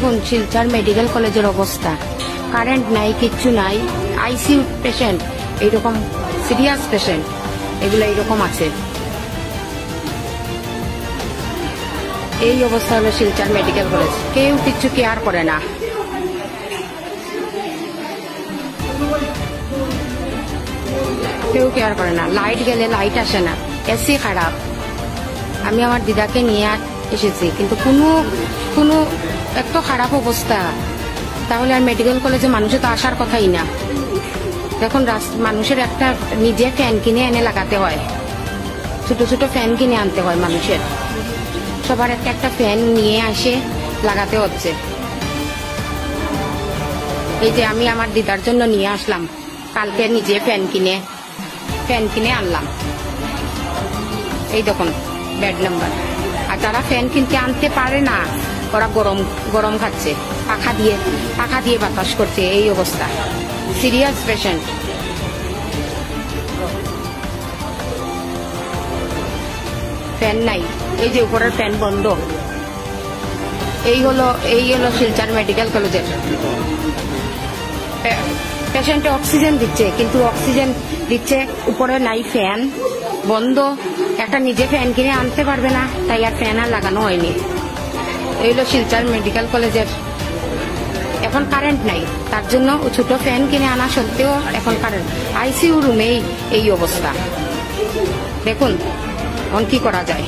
দেখুন শিলচর মেডিকেল কলেজের অবস্থা, কারেন্ট নাই, কিচ্ছু নাই। আইসিইউ পেশেন্ট, এইরকম সিরিয়াস পেশেন্ট এগুলো এইরকম আছে। এই অবস্থা হলো শিলচর মেডিকেল কলেজ, কেউ কিচ্ছু কেয়ার করে না। কেউ কেয়ার করে না, লাইট গেলে লাইট আসে না, এসি খারাপ। আমি আমার দিদাকে নিয়ে এসেছি, কিন্তু কোনো এত খারাপ অবস্থা, তাহলে আর মেডিকেল কলেজে মানুষের তো আসার কথাই না। দেখুন মানুষের একটা নিজে ফ্যান কিনে এনে লাগাতে হয়, ছোট ছোট ফ্যান কিনে আনতে হয় মানুষের, সবার একটা একটা ফ্যান নিয়ে আসে লাগাতে হচ্ছে। এই যে আমি আমার দিদার জন্য নিয়ে আসলাম, কালকে নিজে ফ্যান কিনে আনলাম। এই দেখুন বেড নাম্বার। আর যারা ফ্যান কিনতে আনতে পারে না, ওরা গরম খাচ্ছে, পাখা দিয়ে বাতাস করছে। এই অবস্থা, সিরিয়াস পেশেন্ট। ফ্যান নাই, এই যে উপরের ফ্যান বন্ধ। এই হলো শিলচর মেডিকেল কলেজের। পেশেন্টে অক্সিজেন দিচ্ছে, কিন্তু অক্সিজেন দিচ্ছে উপরে নাই, ফ্যান বন্ধ। একটা নিজে ফ্যান কিনে আনতে পারবে না, তাই আর ফ্যান আর লাগানো হয়নি। এই হলো শিলচর মেডিকেল কলেজের। এখন কারেন্ট নাই, তার জন্য ছোট ফ্যান কিনে আনা সত্ত্বেও এখন কারেন্ট। আইসিইউ রুমেই এই অবস্থা। দেখুন এখন কি করা যায়।